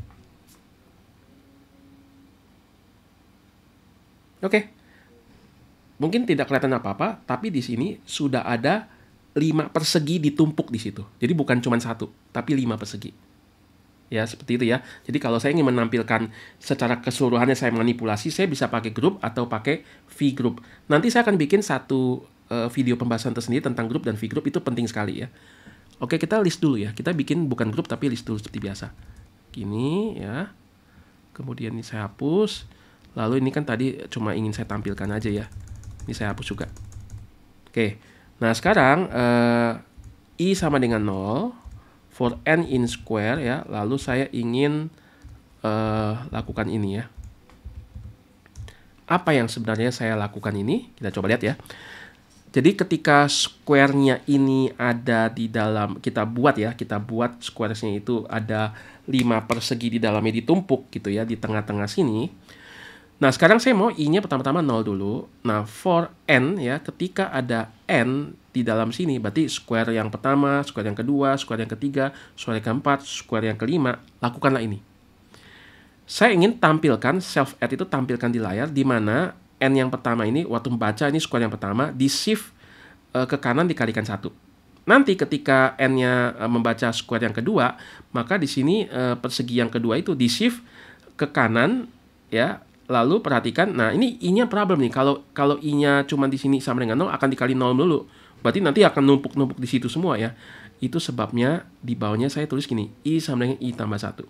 Oke. Mungkin tidak kelihatan apa-apa, tapi di sini sudah ada 5 persegi ditumpuk di situ. Jadi bukan cuma satu, tapi 5 persegi. Ya, seperti itu ya. Jadi kalau saya ingin menampilkan secara keseluruhannya saya manipulasi, saya bisa pakai grup atau pakai V-group. Nanti saya akan bikin satu video pembahasan tersendiri tentang grup dan V-group, itu penting sekali ya. Oke, kita list dulu ya. Kita bikin bukan grup tapi list dulu seperti biasa. Gini ya. Kemudian ini saya hapus. Lalu ini kan tadi cuma ingin saya tampilkan aja ya. Ini saya hapus juga. Oke. Nah, sekarang I sama dengan 0 for n in square ya. Lalu saya ingin lakukan ini ya. Apa yang sebenarnya saya lakukan ini? Kita coba lihat ya. Jadi ketika square-nya ini ada di dalam, kita buat square-nya itu ada 5 persegi di dalamnya ditumpuk gitu ya, di tengah-tengah sini. Nah, sekarang saya mau I-nya pertama-tama 0 dulu. Nah, for n ya, ketika ada n di dalam sini, berarti square yang pertama, square yang kedua, square yang ketiga, square yang keempat, square yang kelima, lakukanlah ini. Saya ingin tampilkan, self-add itu tampilkan di layar, di mana n yang pertama ini, waktu membaca ini square yang pertama, di shift ke kanan dikalikan 1. Nanti ketika n-nya membaca square yang kedua, maka di sini persegi yang kedua itu di shift ke kanan ya. Lalu perhatikan, nah ini I-nya problem nih. Kalau I-nya cuma di sini sama dengan 0 akan dikali 0 dulu. Berarti nanti akan numpuk-numpuk di situ semua ya. Itu sebabnya di bawahnya saya tulis gini, I sama dengan I tambah 1.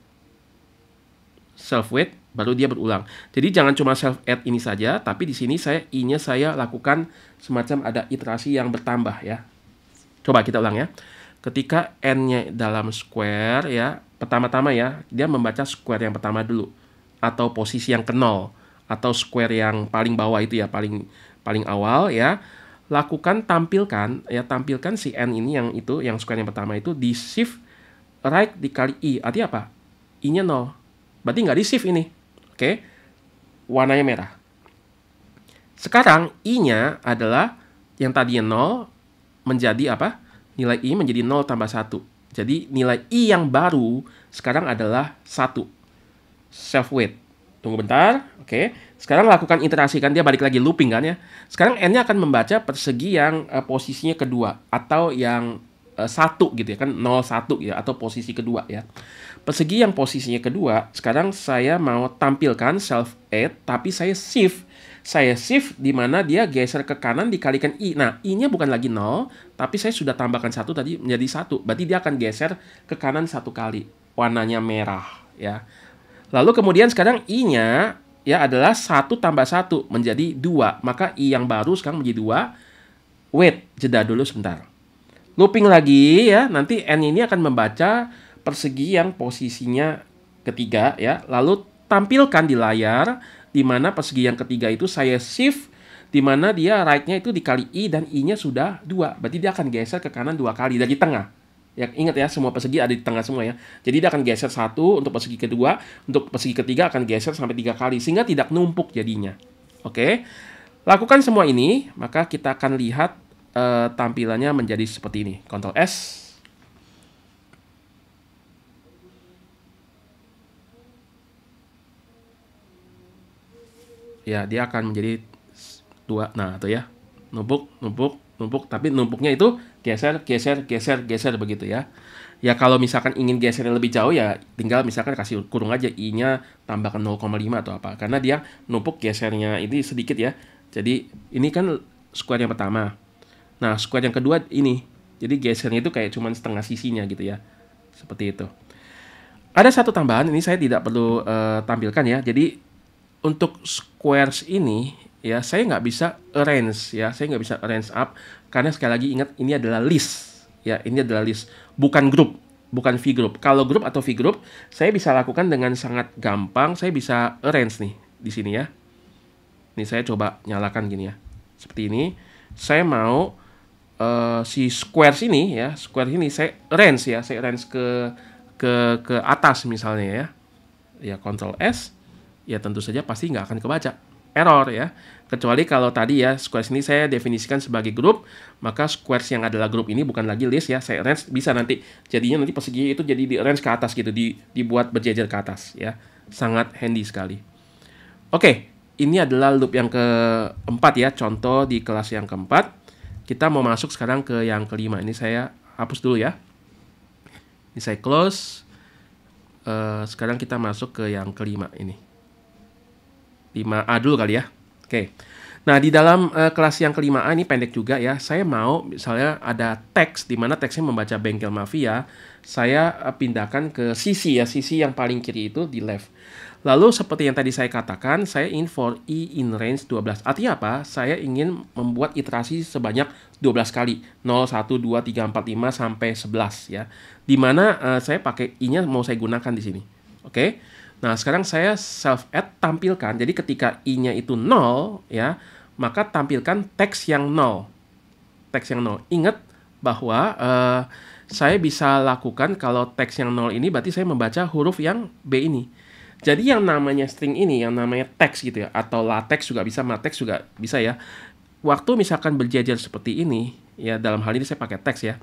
Self weight baru dia berulang. Jadi jangan cuma self add ini saja, tapi di sini I-nya saya lakukan semacam ada iterasi yang bertambah ya. Coba kita ulang ya. Ketika n-nya dalam square ya, pertama-tama ya, dia membaca square yang pertama dulu atau posisi yang ke 0 atau square yang paling bawah itu ya, paling awal ya. Lakukan tampilkan si n ini yang square yang pertama itu di shift right dikali I. Artinya apa? I-nya 0. Berarti nggak di shift ini. Oke. Warnanya merah. Sekarang I-nya adalah yang tadinya 0 menjadi apa? Nilai I menjadi 0 tambah 1. Jadi nilai I yang baru sekarang adalah 1. Self weight. Tunggu bentar. Oke. Sekarang lakukan iterasi, kan dia balik lagi looping kan ya. Sekarang n-nya akan membaca persegi yang posisinya kedua atau yang 1 gitu ya kan, 01 ya, atau posisi kedua ya. Persegi yang posisinya kedua, sekarang saya mau tampilkan self add tapi saya shift di mana dia geser ke kanan dikalikan I. Nah, I-nya bukan lagi 0, tapi saya sudah tambahkan 1 tadi menjadi 1. Berarti dia akan geser ke kanan 1 kali. Warnanya merah ya. Lalu kemudian sekarang I-nya ya adalah 1 tambah 1 menjadi 2. Maka I yang baru sekarang menjadi 2. Wait, jeda dulu sebentar. Looping lagi ya, nanti N ini akan membaca persegi yang posisinya ketiga ya. Lalu tampilkan di layar di mana persegi yang ketiga itu saya shift di mana dia right-nya itu dikali I dan I-nya sudah 2. Berarti dia akan geser ke kanan 2 kali dari tengah. Ya, ingat ya, semua persegi ada di tengah semua ya. Jadi dia akan geser 1 untuk persegi kedua, untuk persegi ketiga akan geser sampai 3 kali sehingga tidak numpuk jadinya. Oke. Lakukan semua ini, maka kita akan lihat tampilannya menjadi seperti ini. Ctrl S. Ya, dia akan menjadi 2. Nah, itu ya. Numpuk, tapi numpuknya itu geser begitu ya. Ya kalau misalkan ingin gesernya lebih jauh ya tinggal misalkan kasih kurung aja I-nya tambahkan 0,5 atau apa. Karena dia numpuk gesernya ini sedikit ya. Jadi ini kan square yang pertama. Nah, square yang kedua ini. Jadi gesernya itu kayak cuman setengah sisinya gitu ya. Seperti itu. Ada satu tambahan, ini saya tidak perlu tampilkan ya. Jadi untuk squares ini ya saya nggak bisa arrange ya, saya nggak bisa arrange up karena sekali lagi ingat ini adalah list ya, ini adalah list bukan grup, bukan V-group. Kalau grup atau V-group saya bisa lakukan dengan sangat gampang, saya bisa arrange nih di sini ya. Ini saya coba nyalakan gini ya, seperti ini. Saya mau si squares ini ya, square ini saya arrange ya, saya arrange ke atas misalnya ya. Ya Ctrl S, ya tentu saja pasti nggak akan kebaca. error ya. Kecuali kalau tadi ya squares ini saya definisikan sebagai grup, maka squares yang adalah grup ini bukan lagi list ya, saya arrange bisa nanti jadinya nanti persegi itu jadi di arrange ke atas gitu, dibuat berjejer ke atas ya. Sangat handy sekali. Oke, ini adalah loop yang keempat ya, contoh di kelas yang keempat. Kita mau masuk sekarang ke yang kelima. Ini saya hapus dulu ya. Ini saya close. Sekarang kita masuk ke yang kelima ini. 5A dulu kali ya. Oke. Nah, di dalam kelas yang kelima A ini pendek juga ya. Saya mau misalnya ada teks di mana teksnya membaca Bengkel Mafia, saya pindahkan ke sisi ya, sisi yang paling kiri itu di left. Lalu seperti yang tadi saya katakan, saya in for i in range 12. Artinya apa? Saya ingin membuat iterasi sebanyak 12 kali. 0, 1, 2, 3, 4, 5 sampai 11 ya. Di mana saya pakai i-nya mau saya gunakan di sini. Oke. Nah, sekarang saya self add tampilkan. Jadi ketika i-nya itu 0 ya, maka tampilkan teks yang 0. Teks yang 0. Ingat bahwa saya bisa lakukan kalau teks yang 0 ini berarti saya membaca huruf yang B ini. Jadi yang namanya string ini, yang namanya teks gitu ya, atau latex juga bisa, matex juga bisa ya. Waktu misalkan berjejer seperti ini, ya dalam hal ini saya pakai teks ya.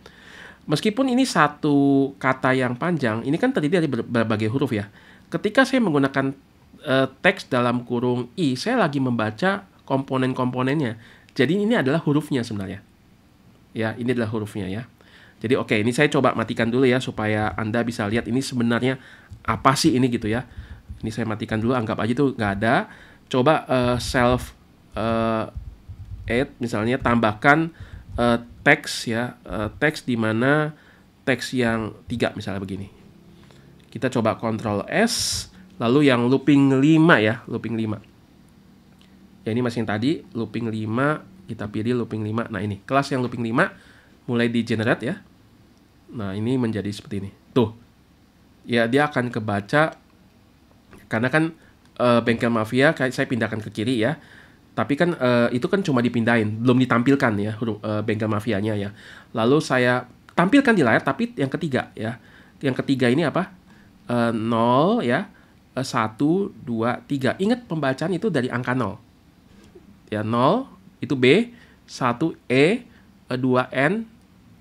Meskipun ini satu kata yang panjang, ini kan terdiri dari berbagai huruf ya. Ketika saya menggunakan teks dalam kurung i, saya lagi membaca komponen-komponennya. Jadi ini adalah hurufnya sebenarnya. Ya, ini adalah hurufnya ya. Jadi oke, ini saya coba matikan dulu ya supaya Anda bisa lihat ini sebenarnya apa sih ini gitu ya. Ini saya matikan dulu, anggap aja itu nggak ada. Coba self add misalnya tambahkan teks ya, teks di mana teks yang 3 misalnya begini. Kita coba Ctrl S, lalu yang looping 5 ya, looping 5. Ya ini masih yang tadi, looping 5, kita pilih looping 5. Nah ini, kelas yang looping 5 mulai di generate ya. Nah ini menjadi seperti ini. Tuh, ya dia akan kebaca, karena kan Bengkel Mafia saya pindahkan ke kiri ya. Tapi kan itu kan cuma dipindahin, belum ditampilkan ya huruf Bengkel Mafianya ya. Lalu saya tampilkan di layar, tapi yang ketiga ya. Yang ketiga ini apa? 0 ya, 1, 2, 3. Ingat pembacaan itu dari angka 0. Ya 0 itu B, 1 E, 2 N,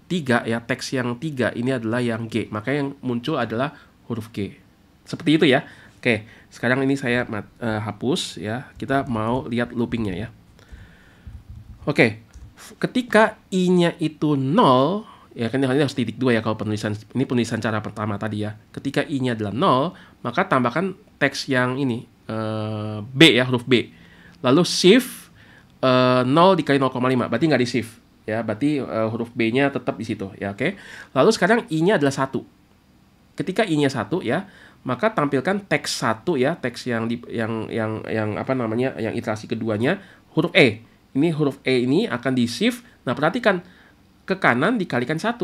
3 ya, teks yang 3 ini adalah yang G. Maka yang muncul adalah huruf G. Seperti itu ya. Oke, sekarang ini saya hapus ya. Kita mau lihat loopingnya ya. Oke, ketika i-nya itu 0, ya kan ini harus titik 2 ya kalau penulisan. Ini penulisan cara pertama tadi ya. Ketika i-nya adalah 0, maka tambahkan teks yang ini B ya, huruf B. Lalu shift 0 dikali 0,5, berarti nggak di shift ya. Berarti huruf B-nya tetap di situ ya, oke. Lalu sekarang i-nya adalah 1. Ketika i-nya 1 ya, maka tampilkan teks 1 ya, teks yang apa namanya, yang iterasi keduanya huruf E. Ini huruf E ini akan di shift. Nah, perhatikan ke kanan dikalikan 1.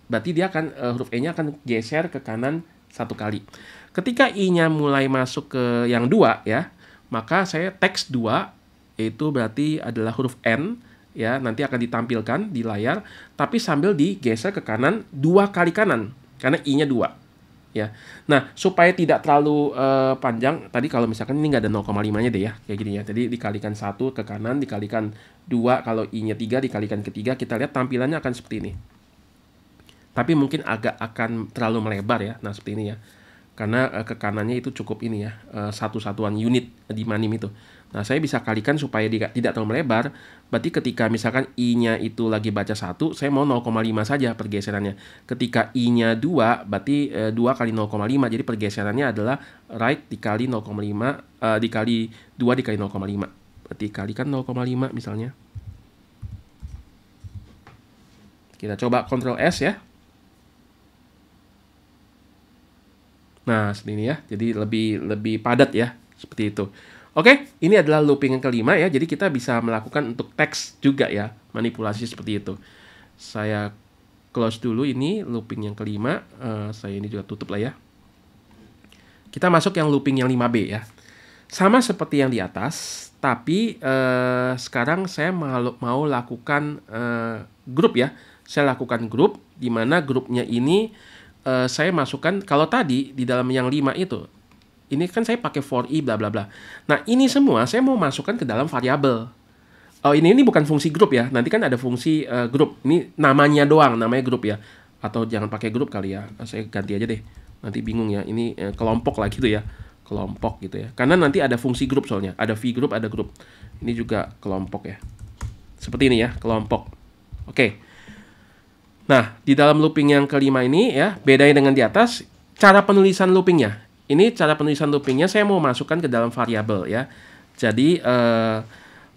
Berarti dia akan huruf E-nya akan geser ke kanan 1 kali. Ketika i-nya mulai masuk ke yang 2 ya, maka saya teks 2 itu berarti adalah huruf N ya, nanti akan ditampilkan di layar tapi sambil digeser ke kanan 2 kali kanan karena i-nya 2. Ya, nah supaya tidak terlalu panjang, tadi kalau misalkan ini nggak ada 0,5-nya deh ya, kayak gini ya. Jadi dikalikan 1 ke kanan, dikalikan 2, kalau i-nya 3 dikalikan ke 3, kita lihat tampilannya akan seperti ini. Tapi mungkin agak akan terlalu melebar ya, nah seperti ini ya. Karena ke kanannya itu cukup ini ya, satu satuan unit di manim itu. Nah, saya bisa kalikan supaya tidak terlalu melebar. Berarti ketika misalkan i-nya itu lagi baca 1, saya mau 0,5 saja pergeserannya. Ketika i-nya 2, berarti 2 kali 0,5. Jadi pergeserannya adalah right dikali 0,5, dikali 2 dikali 0,5. Berarti kalikan 0,5 misalnya. Kita coba Ctrl S ya. Nah, seperti ini ya. Jadi lebih padat ya, seperti itu. Oke, ini adalah looping yang kelima ya. Jadi kita bisa melakukan untuk teks juga ya, manipulasi seperti itu. Saya close dulu ini looping yang kelima. Saya ini juga tutup lah ya. Kita masuk yang looping yang 5B ya. Sama seperti yang di atas, tapi sekarang saya mau lakukan grup ya. Saya lakukan grup, di mana grupnya ini saya masukkan, kalau tadi di dalam yang 5 itu Ini kan saya pakai for i bla bla bla. Nah, ini semua saya mau masukkan ke dalam variabel. Oh, ini bukan fungsi grup ya. Nanti kan ada fungsi grup. Ini namanya doang, namanya grup ya. Atau jangan pakai grup kali ya. Saya ganti aja deh. Nanti bingung ya. Ini kelompok lah gitu ya. Kelompok gitu ya. Karena nanti ada fungsi grup soalnya. Ada v group, ada grup. Ini juga kelompok ya. Seperti ini ya, kelompok. Oke. Nah, di dalam looping yang kelima ini ya, bedanya dengan di atas, cara penulisan loopingnya. Ini cara penulisan loopingnya saya mau masukkan ke dalam variabel ya. Jadi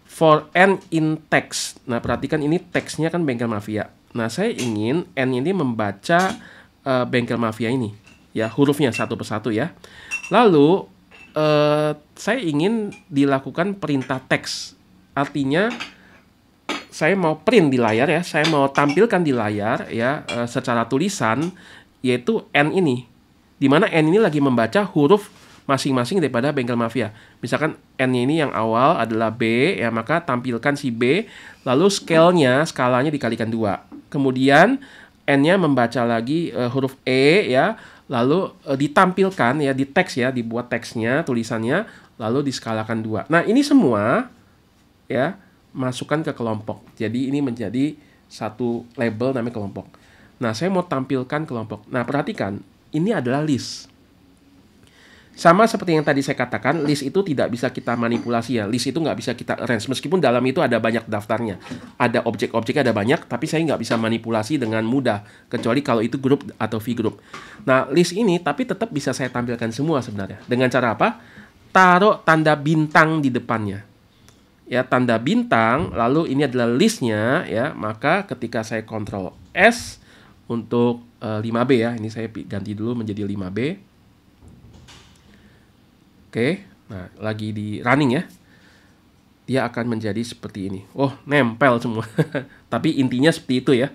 for n in text. Nah, perhatikan ini teksnya kan Bengkel Mafia. Nah, saya ingin n ini membaca Bengkel Mafia ini. Ya, hurufnya satu persatu ya. Lalu saya ingin dilakukan perintah teks. Artinya saya mau print di layar ya, saya mau tampilkan di layar ya secara tulisan, yaitu n ini, di mana n ini lagi membaca huruf masing-masing daripada Bengkel Mafia. Misalkan n ini yang awal adalah B ya, maka tampilkan si B, lalu skalanya dikalikan 2. Kemudian n-nya membaca lagi huruf E ya, lalu ditampilkan ya di teks ya, dibuat teksnya, tulisannya, lalu diskalakan 2. Nah, ini semua ya masukkan ke kelompok. Jadi ini menjadi satu label namanya kelompok. Nah, saya mau tampilkan kelompok. Nah, perhatikan, ini adalah list. Sama seperti yang tadi saya katakan, list itu tidak bisa kita manipulasi ya. List itu nggak bisa kita arrange. Meskipun dalam itu ada banyak daftarnya. Ada objek-objeknya ada banyak, tapi saya nggak bisa manipulasi dengan mudah. Kecuali kalau itu grup atau V-group. Nah, list ini tapi tetap bisa saya tampilkan semua sebenarnya. Dengan cara apa? Taruh tanda bintang di depannya. Ya, tanda bintang, lalu ini adalah listnya ya, maka ketika saya Ctrl S untuk 5B ya, ini saya ganti dulu menjadi 5B. Oke, nah lagi di running ya, dia akan menjadi seperti ini. Oh, nempel semua. Tapi intinya seperti itu ya.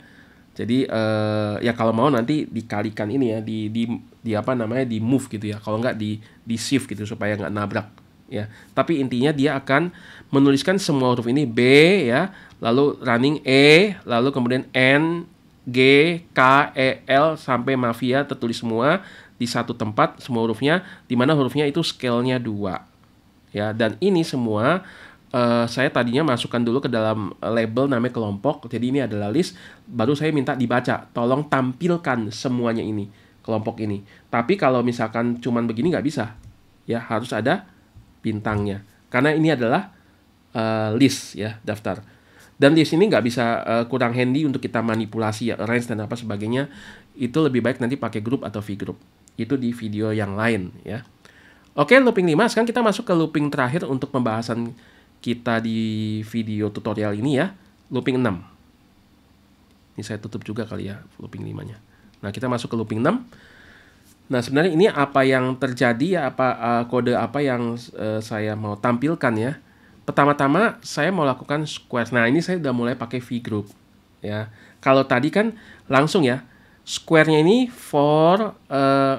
Jadi ya kalau mau nanti dikalikan ini ya, di apa namanya, di move gitu ya, kalau nggak di shift gitu supaya nggak nabrak. Ya, tapi intinya dia akan menuliskan semua huruf ini B ya, lalu running E, lalu kemudian N, G, K, E, L sampai Mafia tertulis semua di satu tempat semua hurufnya, di mana hurufnya itu scale-nya 2. Ya, dan ini semua saya tadinya masukkan dulu ke dalam label namanya kelompok. Jadi ini adalah list, baru saya minta dibaca. Tolong tampilkan semuanya ini, kelompok ini. Tapi kalau misalkan cuman begini nggak bisa. Ya, harus ada bintangnya, karena ini adalah list ya, daftar. Dan list ini nggak bisa kurang handy untuk kita manipulasi ya, arrange dan apa sebagainya. Itu lebih baik nanti pakai grup atau V-group. Itu di video yang lain ya. Oke, looping 5. Sekarang kita masuk ke looping terakhir untuk pembahasan kita di video tutorial ini ya. Looping 6. Ini saya tutup juga kali ya looping 5-nya. Nah, kita masuk ke looping 6. Nah, sebenarnya ini apa yang terjadi ya, kode apa yang saya mau tampilkan ya. Pertama-tama saya mau lakukan square. Nah, ini saya udah mulai pakai V-group ya. Kalau tadi kan langsung ya, square-nya ini for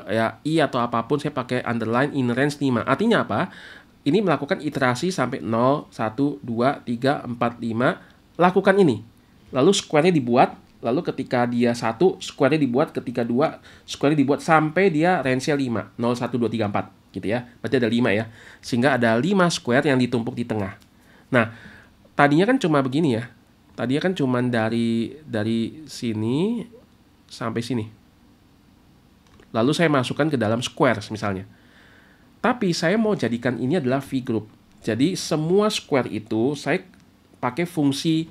ya i atau apapun saya pakai underline in range 5. Artinya apa? Ini melakukan iterasi sampai 0, 1, 2, 3, 4, 5. Lakukan ini. Lalu square-nya dibuat. Lalu ketika dia 1, square-nya dibuat. Ketika 2, square-nya dibuat sampai dia range-nya 5. 0, 1, 2, 3, 4. Gitu ya. Berarti ada 5 ya. Sehingga ada 5 square yang ditumpuk di tengah. Nah, tadinya kan cuma begini ya. Tadinya kan cuma dari sini sampai sini. Lalu saya masukkan ke dalam squares misalnya. Tapi saya mau jadikan ini adalah V-group. Jadi semua square itu saya pakai fungsi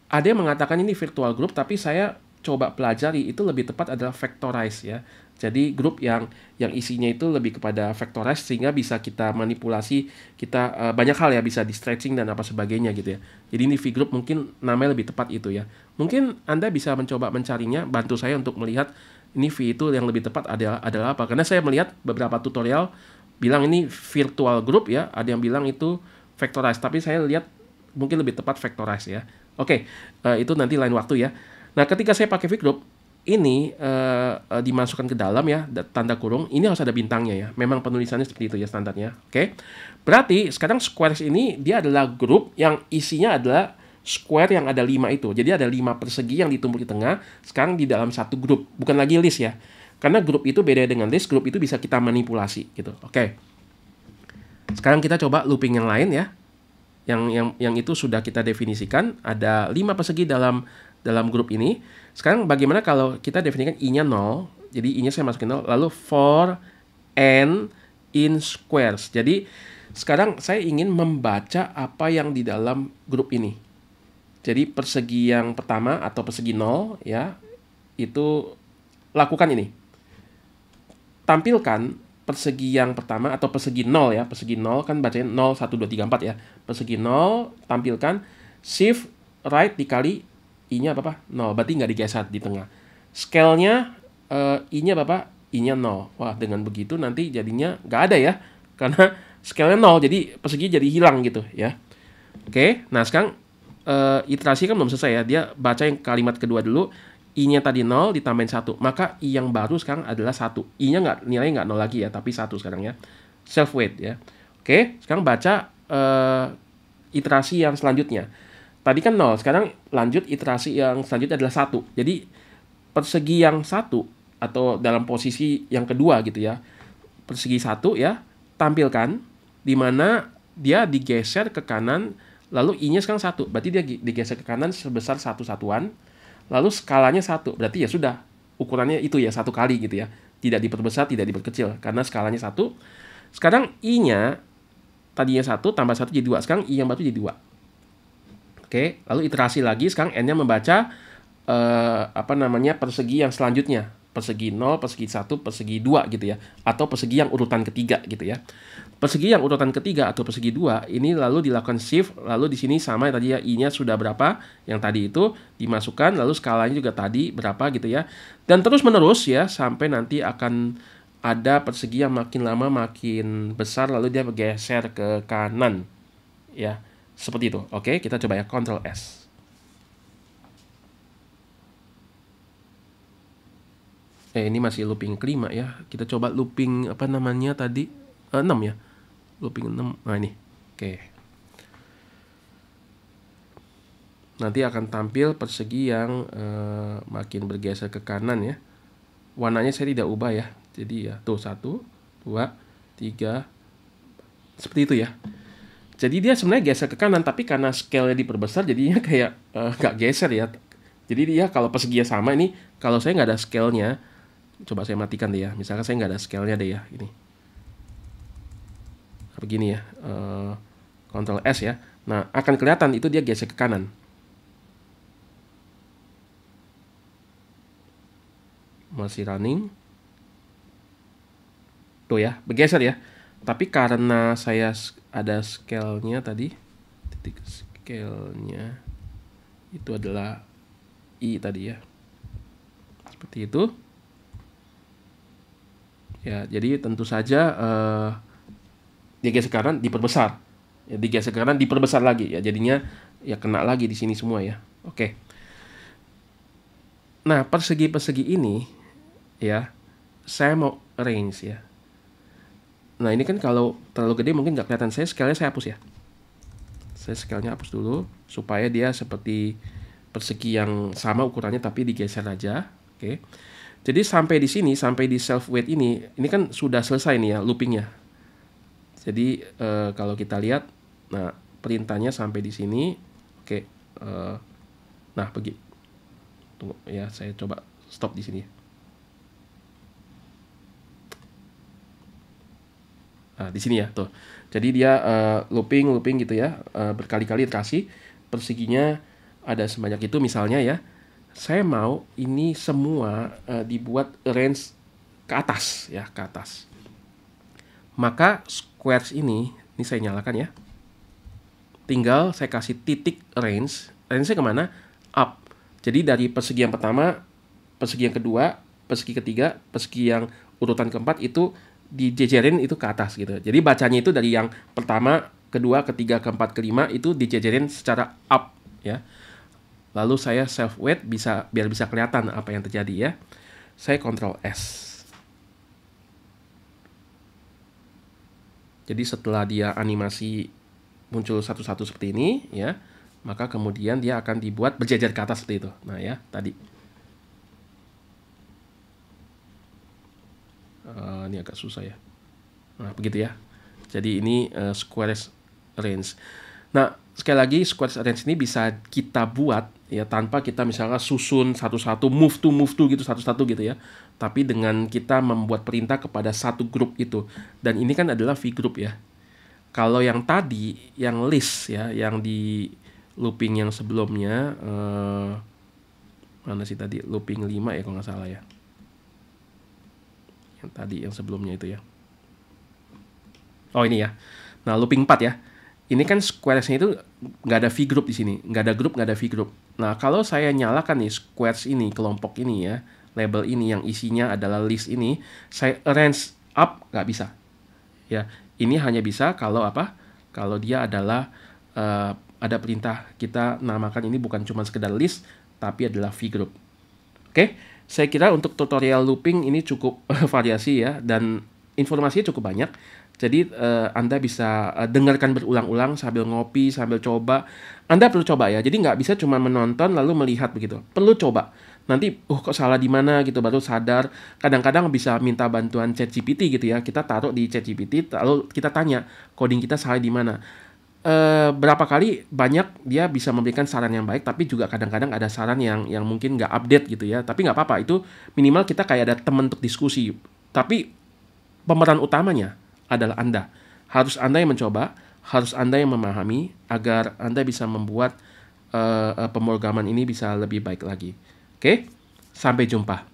ada yang mengatakan ini virtual group, tapi saya coba pelajari itu lebih tepat adalah vectorize ya. Jadi grup yang isinya itu lebih kepada vectorize sehingga bisa kita manipulasi, kita banyak hal ya, bisa di stretching dan apa sebagainya gitu ya. Jadi ini V-group mungkin namanya lebih tepat itu ya. Mungkin Anda bisa mencoba mencarinya, bantu saya untuk melihat ini V itu yang lebih tepat adalah apa. Karena saya melihat beberapa tutorial bilang ini virtual group ya, ada yang bilang itu vectorize, tapi saya lihat mungkin lebih tepat vectorize ya. Oke, itu nanti lain waktu ya. Nah, ketika saya pakai V-group, ini dimasukkan ke dalam ya, tanda kurung, ini harus ada bintangnya ya. Memang penulisannya seperti itu ya standarnya. Oke, berarti sekarang squares ini dia adalah grup yang isinya adalah square yang ada 5 itu. Jadi ada 5 persegi yang ditumpuk di tengah, sekarang di dalam satu grup. Bukan lagi list ya. Karena grup itu beda dengan list, grup itu bisa kita manipulasi gitu. Oke. Sekarang kita coba looping yang lain ya. Yang itu sudah kita definisikan, ada 5 persegi dalam grup ini. Sekarang bagaimana kalau kita definisikan i-nya 0, jadi i-nya saya masukin 0, lalu for n in squares. Jadi sekarang saya ingin membaca apa yang di dalam grup ini. Jadi persegi yang pertama atau persegi 0 ya, itu lakukan ini. Tampilkan persegi yang pertama atau persegi 0 ya. Persegi 0 kan bacanya 0, 1, 2, 3, 4 ya. Persegi 0 tampilkan shift right dikali i-nya apa? 0. Berarti nggak digeser di tengah. Scale-nya i-nya apa? I-nya 0. Wah, dengan begitu nanti jadinya nggak ada ya. Karena scale-nya 0, jadi persegi jadi hilang gitu ya. Oke, nah sekarang iterasi kan belum selesai ya. Dia baca yang kalimat kedua dulu. I-nya tadi 0 ditambahin 1. Maka I yang baru sekarang adalah 1. I-nya nilainya nggak 0 lagi ya, tapi 1 sekarang ya. Self weight ya. Oke, sekarang baca iterasi yang selanjutnya. Tadi kan 0, sekarang lanjut iterasi yang selanjutnya adalah 1. Jadi persegi yang 1 atau dalam posisi yang kedua gitu ya. Persegi 1 ya, tampilkan di mana dia digeser ke kanan, lalu I-nya sekarang 1. Berarti dia digeser ke kanan sebesar 1 satuan. Lalu skalanya 1, berarti ya sudah, ukurannya itu ya 1 kali gitu ya. Tidak diperbesar, tidak diperkecil, karena skalanya 1. Sekarang I-nya, tadinya 1, tambah 1 jadi 2. Sekarang I yang baru jadi 2. Oke, lalu iterasi lagi, sekarang N-nya membaca, persegi yang selanjutnya. Persegi 0, persegi 1, persegi 2 gitu ya. Atau persegi yang urutan ketiga gitu ya. Persegi yang urutan ketiga atau persegi 2 ini lalu dilakukan shift, lalu di sini sama tadi ya, I-nya sudah berapa yang tadi itu dimasukkan, lalu skalanya juga tadi berapa gitu ya. Dan terus menerus ya sampai nanti akan ada persegi yang makin lama makin besar, lalu dia bergeser ke kanan. Ya, seperti itu. Oke, kita coba ya, Ctrl S. Ini masih looping kelima ya. Kita coba looping tadi 6 ya. Looping 6. Nah ini. Oke. Nanti akan tampil persegi yang makin bergeser ke kanan ya. Warnanya saya tidak ubah ya. Jadi ya tuh 1, 2, 3. Seperti itu ya. Jadi dia sebenarnya geser ke kanan, tapi karena scale-nya diperbesar jadinya kayak nggak geser ya. Jadi dia kalau perseginya sama ini, kalau saya nggak ada scale-nya, coba saya matikan deh ya. Misalkan saya nggak ada scale-nya deh ya. Ini. Begini ya, Ctrl S ya. Nah, akan kelihatan itu dia geser ke kanan. Masih running. Tuh ya, bergeser ya. Tapi karena saya ada scale-nya tadi, titik scale-nya itu adalah I tadi ya. Seperti itu. Ya, jadi tentu saja digeser ke kanan diperbesar, ya, digeser ke kanan diperbesar lagi ya, jadinya ya kena lagi di sini semua ya. Oke. Nah, persegi-persegi ini ya saya mau arrange ya. Nah, ini kan kalau terlalu gede mungkin nggak kelihatan. Scale-nya saya hapus ya. Saya scale-nya hapus dulu supaya dia seperti persegi yang sama ukurannya tapi digeser aja. Oke. Jadi sampai di sini, sampai di self weight ini kan sudah selesai nih ya loopingnya. Jadi kalau kita lihat, nah perintahnya sampai di sini, oke. Nah pergi, tunggu ya, saya coba stop di sini. Nah di sini ya, tuh. Jadi dia looping gitu ya, berkali-kali iterasi, perseginya ada sebanyak itu misalnya ya. Saya mau ini semua dibuat range ke atas ya, ke atas. Maka squares ini saya nyalakan ya. Tinggal saya kasih titik range. Range-nya kemana? Up. Jadi dari persegi yang pertama, persegi yang kedua, persegi ketiga, persegi yang urutan keempat itu dijejerin itu ke atas gitu. Jadi bacanya itu dari yang pertama, kedua, ketiga, keempat, kelima itu dijejerin secara up ya. Lalu saya self weight biar bisa kelihatan apa yang terjadi ya. Saya Ctrl S. Jadi setelah dia animasi muncul satu-satu seperti ini ya, maka kemudian dia akan dibuat berjejer ke atas seperti itu. Nah ya, tadi. Ini agak susah ya. Nah, begitu ya. Jadi ini squares range. Nah, sekali lagi squares range ini bisa kita buat ya tanpa kita misalnya susun satu-satu, move to gitu satu-satu gitu ya. Tapi dengan kita membuat perintah kepada satu grup itu. Dan ini kan adalah V group ya. Kalau yang tadi, yang list ya, yang di looping yang sebelumnya, mana sih tadi? Looping 5 ya kalau nggak salah ya. Yang tadi, yang sebelumnya itu ya. Oh ini ya. Nah looping 4 ya. Ini kan squares-nya itu nggak ada V group di sini. Nggak ada grup, nggak ada V group. Nah kalau saya nyalakan nih squares ini, kelompok ini ya, label ini yang isinya adalah list ini, saya arrange up nggak bisa. Ya, ini hanya bisa kalau apa? Kalau dia adalah ada perintah kita namakan ini bukan cuma sekedar list, tapi adalah V group. Oke, saya kira untuk tutorial looping ini cukup variasi ya dan informasinya cukup banyak. Jadi Anda bisa dengarkan berulang-ulang sambil ngopi, sambil coba. Anda perlu coba ya. Jadi nggak bisa cuma menonton lalu melihat begitu. Perlu coba. Nanti, kok salah di mana gitu baru sadar. Kadang-kadang bisa minta bantuan ChatGPT gitu ya. Kita taruh di ChatGPT lalu kita tanya coding kita salah di mana. Berapa kali banyak dia bisa memberikan saran yang baik, tapi juga kadang-kadang ada saran yang mungkin nggak update gitu ya. Tapi nggak apa-apa, itu minimal kita kayak ada teman untuk diskusi. Tapi pemeran utamanya adalah Anda. Harus Anda yang mencoba, harus Anda yang memahami agar Anda bisa membuat pemrograman ini bisa lebih baik lagi. Oke, sampai jumpa.